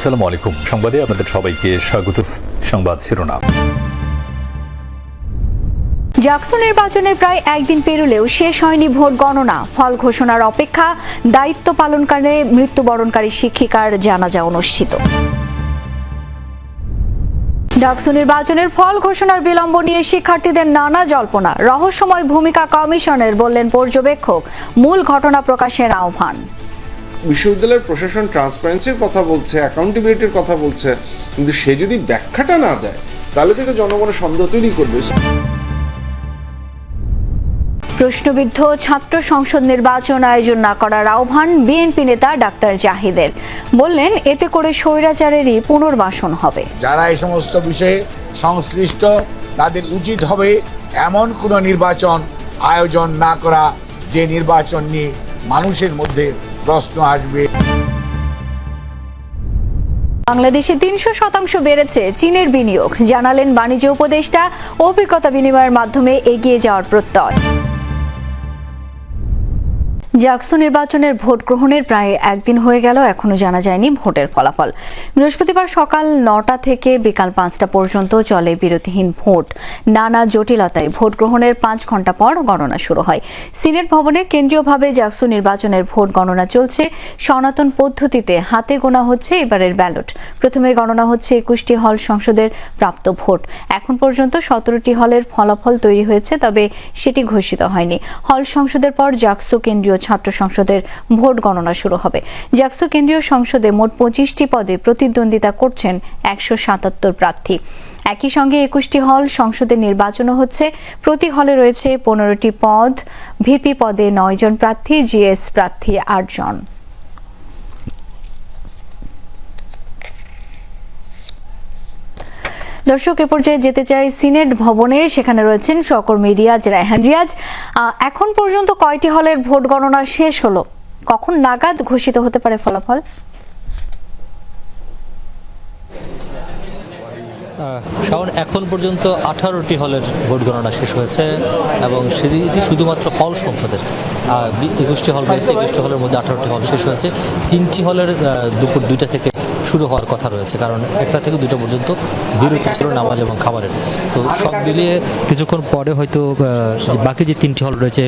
আসসালামু আলাইকুম। সংবাদে আপনাদের সবাইকে স্বাগত। সংবাদ শিরোনাম। জাকসু নির্বাচনের প্রায় একদিন পেরোলেও শেষ হয়নি ভোট গণনা। ফল ঘোষণার অপেক্ষা। দায়িত্ব পালনকালে মৃত্যুবরণকারী শিক্ষিকার জানাজা অনুষ্ঠিত। জাকসু নির্বাচনের ফল ঘোষণার বিলম্ব নিয়ে শিক্ষার্থীদের নানা জল্পনা। রহস্যময় ভূমিকা কমিশনের, বললেন পর্যবেক্ষক। মূল ঘটনা প্রকাশের আহ্বান। বিশ্ববিদ্যালয়ের প্রশাসন ট্রান্সপারেন্সির কথা বলছে, অ্যাকাউন্টেবিলিটির কথা বলছে, কিন্তু সে যদি ব্যাখ্যাটা না দেয় তাহলে তো এটা জনগণের সন্দেহ তৈরি করবে। প্রশ্নবিদ্ধ ছাত্র সংসদ নির্বাচন আয়োজন না করার আহ্বান বিএনপি নেতা ডাক্তার জাহিদের। বললেন, এতে করে স্বৈরাচারেরই পুনর্বাসন হবে। যারা এই সমস্ত বিষয়ে সংশ্লিষ্ট তাদের উচিত হবে এমন কোনো নির্বাচন আয়োজন না করা যে নির্বাচন নিয়ে মানুষের মধ্যে প্রশ্ন আসবে। বাংলাদেশে ৩০০% বেড়েছে চীনের বিনিয়োগ, জানালেন বাণিজ্য উপদেষ্টা। অভিজ্ঞতা বিনিময়ের মাধ্যমে এগিয়ে যাওয়ার প্রত্যয়। জাকসু নির্বাচনের ভোট গ্রহণের প্রায় একদিন হয়ে গেল, এখনো জানা যায়নি ভোটের ফলাফল। বৃহস্পতিবার সকাল ৯টা থেকে বিকাল ৫টা পর্যন্ত চলে বিরতিহীন ভোট। নানা জটিলতায় ভোট গ্রহণের ৫ ঘণ্টা পর গণনা শুরু হয়। সিনেট ভবনে কেন্দ্রীয়ভাবে জাকসু নির্বাচনের ভোট গণনা চলছে। সনাতন পদ্ধতিতে হাতে গোনা হচ্ছে এবারের ব্যালট। প্রথমে গণনা হচ্ছে ২১টি হল সংসদের প্রাপ্ত ভোট। এখন পর্যন্ত ১৭টি হলের ফলাফল তৈরি হয়েছে, তবে সেটি ঘোষিত হয়নি। হল সংসদের পর জাকসু কেন্দ্রীয় ছাত্র সংসদের ভোট গণনা শুরু হবে। জাকসু কেন্দ্রীয় সংসদে মোট ২৫টি পদে প্রতিদ্বন্দ্বিতা করছেন ১৭৭ প্রার্থী। একই সঙ্গে ২১টি হল সংসদের নির্বাচনও হচ্ছে। প্রতি হলে রয়েছে ১৫টি পদ। ভিপি পদে ৯ জন প্রার্থী, জিএস প্রার্থী ৮ জন। দর্শক, এ পর্যায়ে যেতে চাই সিনেট ভবনে। সেখানে রয়েছেন সহকর্মী রিয়াজ রায়হান। রিয়াজ, এখন পর্যন্ত কয়টি হলের ভোট গণনা শেষ হলো? কখন নাগাদ ঘোষিত হতে পারে ফলাফল? শাওন, এখন পর্যন্ত 18টি হলের ভোট গণনা শেষ হয়েছে এবং সেটি শুধুমাত্র হল সংসদের। 21টি হল রয়েছে, 21টি হলের মধ্যে 18টি হল শেষ হয়েছে। 3টি হলের দুপুর 2টা থেকে শুরু হওয়ার কথা রয়েছে, কারণ 1টা থেকে 2টা পর্যন্ত বিরতি ছিল নামাজ এবং খাবারের। তো সব মিলিয়ে কিছুক্ষণ পরে হয়তো বাকি যে 3টি হল রয়েছে,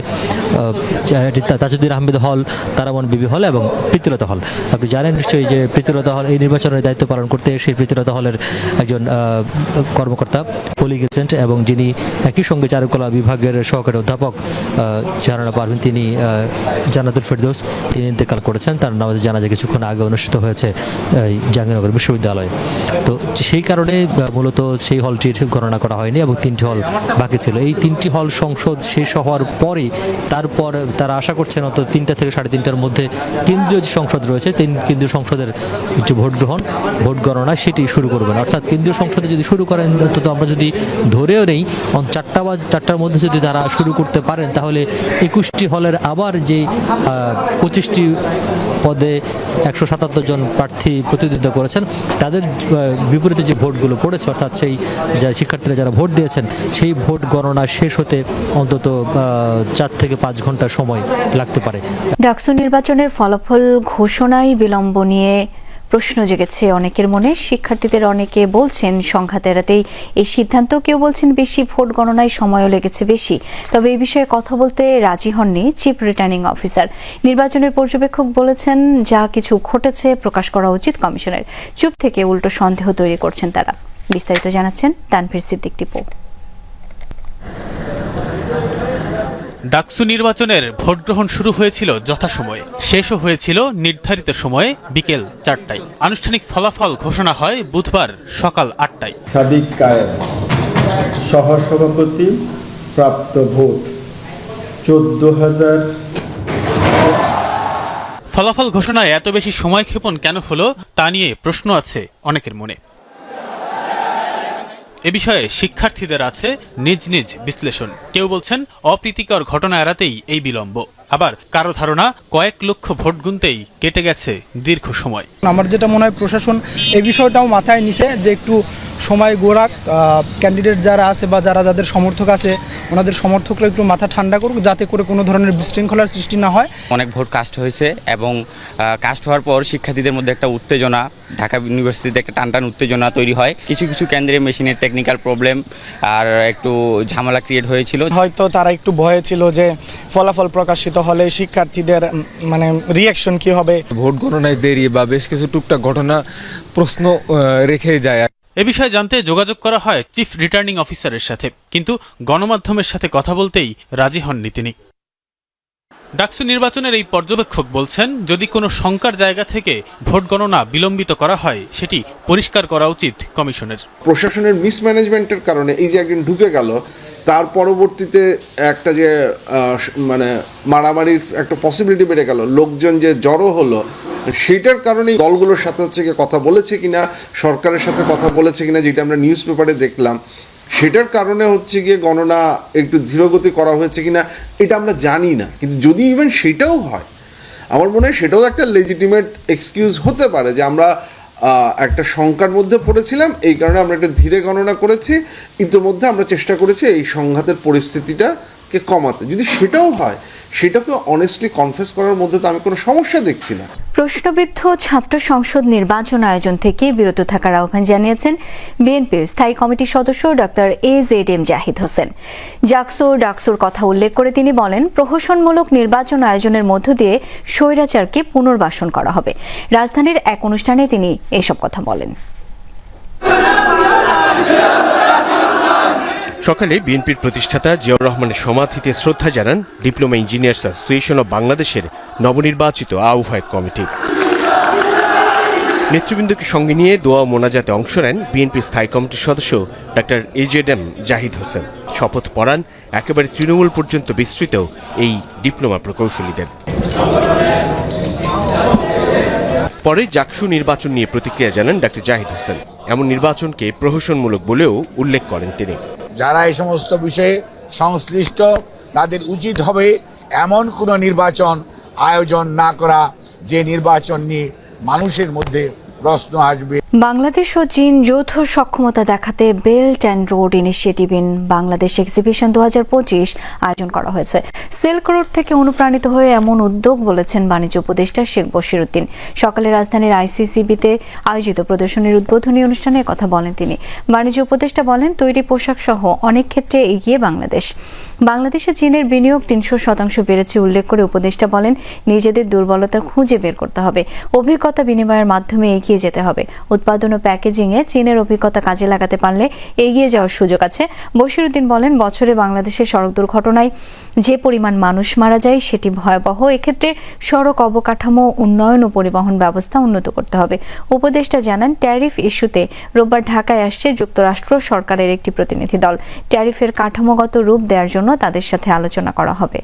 তাজউদ্দিন আহমেদ হল, তারামন বিবি হল এবং প্রীতিলতা হল। আপনি জানেন নিশ্চয়ই যে প্রীতিলতা হল এই নির্বাচনের দায়িত্ব পালন করতে সেই প্রীতিলতা হলের একজন কর্মকর্তা পলি গেছেন এবং যিনি একই সঙ্গে চারুকলা বিভাগের সহকারী অধ্যাপক জাহানারা পারভিন, তিনি জান্নাতুল ফেরদৌস, তিনি ইন্তেকাল করেছেন। তার নামাজে জানাজা কিছুক্ষণ আগে অনুষ্ঠিত হয়েছে জাহাঙ্গীরনগর বিশ্ববিদ্যালয়ে। তো সেই কারণে মূলত সেই হলটির গণনা করা হয়নি এবং 3টি হল বাকি ছিল। এই 3টি হল সংসদ শেষ হওয়ার পরেই তারপর তারা আশা করছেন অন্তত 3টা থেকে 3:30টার মধ্যে কেন্দ্রীয় যে সংসদ রয়েছে, কেন্দ্রীয় সংসদের যে ভোট গ্রহণ, ভোট গণনা সেটি শুরু করবেন। অর্থাৎ কেন্দ্রীয় সংসদে যদি শুরু করেন, অন্তত আমরা যদি ধরেও নেই 4টার মধ্যে যদি তারা শুরু করতে পারেন, তাহলে 21টি হলের আবার যে 25টি পদে 177 জন প্রার্থী প্রতিদ্বন্দ্বিতা করেছেন তাদের বিপরীতে যে ভোটগুলো পড়েছে, অর্থাৎ সেই শিক্ষার্থীরা যারা ভোট দিয়েছেন, সেই ভোট গণনা শেষ হতে অন্তত 4 থেকে 5 ঘন্টা সময় লাগতে পারে। ডাকসু নির্বাচনের ফলাফল ঘোষণায় বিলম্ব নিয়ে প্রশ্ন জেগেছে অনেকের মনে। শিক্ষার্থীদের অনেকে বলছেন সংঘাত এড়াতেই এই সিদ্ধান্ত, কেউ বলছেন বেশি ভোট গণনায় সময়ও লেগেছে বেশি। তবে এই বিষয়ে কথা বলতে রাজি হননি চিফ রিটার্নিং অফিসার। নির্বাচনের পর্যবেক্ষক বলেছেন, যা কিছু ঘটেছে প্রকাশ করা উচিত কমিশনের। চুপ থেকে উল্টো সন্দেহ তৈরি করছেন তারা। বিস্তারিত জানাচ্ছেন তানভীর সিদ্দিক টিপু। ডাকসু নির্বাচনের ভোট গ্রহণ শুরু হয়েছিল যথাসময়ে, শেষও হয়েছিল নির্ধারিত সময়ে বিকেল 4টায়। আনুষ্ঠানিক ফলাফল ঘোষণা হয় বুধবার সকাল 8টায়। সাদিক কায়েম সহসভাপতি, প্রাপ্ত ভোট 14,000। ফলাফল ঘোষণায় এত বেশি সময়ক্ষেপণ কেন হলো তা নিয়ে প্রশ্ন আছে অনেকের মনে। এ বিষয়ে শিক্ষার্থীদের আছে নিজ নিজ বিশ্লেষণ। কেউ বলছেন অপ্রীতিকর ঘটনা এড়াতেই এই বিলম্ব, আবার কারো ধারণা কয়েক লক্ষ ভোট গুনতেই কেটে গেছে দীর্ঘ সময়। আমার যেটা মনে হয় প্রশাসন এই বিষয়টাও মাথায় নিছে যে একটু সময় গোড়াক, ক্যান্ডিডেট যারা আছে বা যাদের সমর্থক আছে ওনাদের সমর্থকরা একটু মাথা ঠান্ডা করুক, যাতে করে কোনো ধরনের বিশৃঙ্খলার সৃষ্টি না হয়। অনেক ভোট কাস্ট হয়েছে এবং কাস্ট হওয়ার পর শিক্ষার্থীদের মধ্যে একটা উত্তেজনা, ঢাকা ইউনিভার্সিটিতে একটা টানটান উত্তেজনা তৈরি হয়। কিছু কিছু কেন্দ্রে মেশিনের টেকনিক্যাল প্রবলেম আর একটু ঝামেলা ক্রিয়েট হয়েছিল। হয়তো তারা একটু ভয়ে ছিল যে ফলাফল প্রকাশিত হলে শিক্ষার্থীদের মানে রিয়াকশন কি হবে। ভোট গণনায় দেরি বা বেশ কিছু টুকটাক ঘটনা প্রশ্ন রেখে যায়। এ বিষয়ে জানতে যোগাযোগ করা হয় চিফ রিটার্নিং অফিসারের সাথে, কিন্তু গণমাধ্যমের সাথে কথা বলতেই রাজি হননি তিনি। ডাকসু নির্বাচনের এই পর্যবেক্ষক বলছেন, যদি কোনো শঙ্কার জায়গা থেকে ভোট গণনা বিলম্বিত করা হয় সেটি পরিষ্কার করা উচিত কমিশনের। প্রশাসনের মিসম্যানেজমেন্টের কারণে এই যে একদিন ঢুকে গেল, তার পরবর্তীতে একটা যে মানে মারামারির একটা পসিবিলিটি বেড়ে গেল, লোকজন যে জড়ো হলো, সেটার কারণে দলগুলোর সাথে হচ্ছে গিয়ে কথা বলেছে কিনা, সরকারের সাথে কথা বলেছে কিনা, যেটা আমরা নিউজ পেপারে দেখলাম, সেটার কারণে হচ্ছে গিয়ে গণনা একটু ধীরগতি করা হয়েছে কিনা এটা আমরা জানি না। কিন্তু যদি ইভেন সেটাও হয়, আমার মনে হয় সেটাও একটা লেজিটিমেট এক্সকিউজ হতে পারে যে আমরা একটা শঙ্কার মধ্যে পড়েছিলাম, এই কারণে আমরা একটা ধীরে গণনা করেছি, ইতিমধ্যে আমরা চেষ্টা করেছি এই সংঘাতের পরিস্থিতিটাকে কমাতে। যদি সেটাও হয়, সেটাকে অনেস্টলি কনফেস করার মধ্যে তো আমি কোনো সমস্যা দেখছি না। প্রশ্নবিদ্ধ ছাত্র সংসদ নির্বাচন আয়োজন থেকে বিরত থাকার আহ্বান জানিয়েছেন বিএনপির স্থায়ী কমিটির সদস্য ডক্টর AZM জাহিদ হোসেন। ডাকসুর কথা উল্লেখ করে তিনি বলেন, প্রহসনমূলক নির্বাচন আয়োজনের মধ্য দিয়ে স্বৈরাচারকে পুনর্বাসন করা হবে। রাজধানীর এক অনুষ্ঠানে তিনি এসব কথা বলেন। সকালে বিএনপির প্রতিষ্ঠাতা জিয়াউর রহমানের সমাধিতে শ্রদ্ধা জানান ডিপ্লোমা ইঞ্জিনিয়ার্স অ্যাসোসিয়েশন অব বাংলাদেশের নবনির্বাচিত আহ্বায়ক কমিটি। নেতৃবৃন্দকে সঙ্গে নিয়ে দোয়া ও মোনাজাতে অংশ নেন বিএনপির স্থায়ী কমিটির সদস্য ডক্টর AZM জাহিদ হোসেন। শপথ পড়ান একেবারে তৃণমূল পর্যন্ত বিস্তৃত এই ডিপ্লোমা প্রকৌশলীদের। পরে ডাকসু নির্বাচন নিয়ে প্রতিক্রিয়া জানান ডক্টর জাহিদ হোসেন। এমন নির্বাচনকে প্রহসনমূলক বলেও উল্লেখ করেন তিনি। যারা এই সমস্ত বিষয়ে সংশ্লিষ্ট তাদের উচিত হবে এমন কোনো নির্বাচন আয়োজন না করা যে নির্বাচন নিয়ে মানুষের মধ্যে প্রশ্ন আসবে। বাংলাদেশ ও চীন যৌথ সক্ষমতা দেখাতে belt and road initiative in Bangladesh exhibition 2025 আয়োজন করা হয়েছে। সিল্ক রোড থেকে অনুপ্রাণিত হয়ে এমন উদ্যোগ বলেছেন বাণিজ্য উপদেষ্টা শেখ বশিরউদ্দিন। সকালে রাজধানীর ICCB-তে আয়োজিত প্রদর্শনীর উদ্বোধনী অনুষ্ঠানে কথা বলেন তিনি। বাণিজ্য উপদেষ্টা বলেন, তৈরি পোশাক সহ অনেক ক্ষেত্রে এগিয়ে বাংলাদেশ। বাংলাদেশে চীনের বিনিয়োগ 300% বেড়েছে উল্লেখ করে উপদেষ্টা বলেন, নিজেদের দুর্বলতা খুঁজে বের করতে হবে, অভিজ্ঞতা বিনিময়ের মাধ্যমে এগিয়ে যেতে হবে। উৎপাদন ও প্যাকেজিংয়ে চীনের অভিজ্ঞতা কাজে লাগাতে পারলে এগিয়ে যাওয়ার সুযোগ আছে। বশিরউদ্দিন বলেন, বছরে বাংলাদেশের সড়ক দুর্ঘটনায় যে পরিমাণ মানুষ মারা যায় সেটি ভয়াবহ। এক্ষেত্রে সড়ক অবকাঠামো উন্নয়ন ও পরিবহন ব্যবস্থা উন্নত করতে হবে। উপদেষ্টা জানান, ট্যারিফ ইস্যুতে রোববার ঢাকায় আসছে যুক্তরাষ্ট্র সরকারের একটি প্রতিনিধি দল। ট্যারিফের কাঠামোগত রূপ দেওয়ার জন্য তাদের সাথে আলোচনা করা হবে।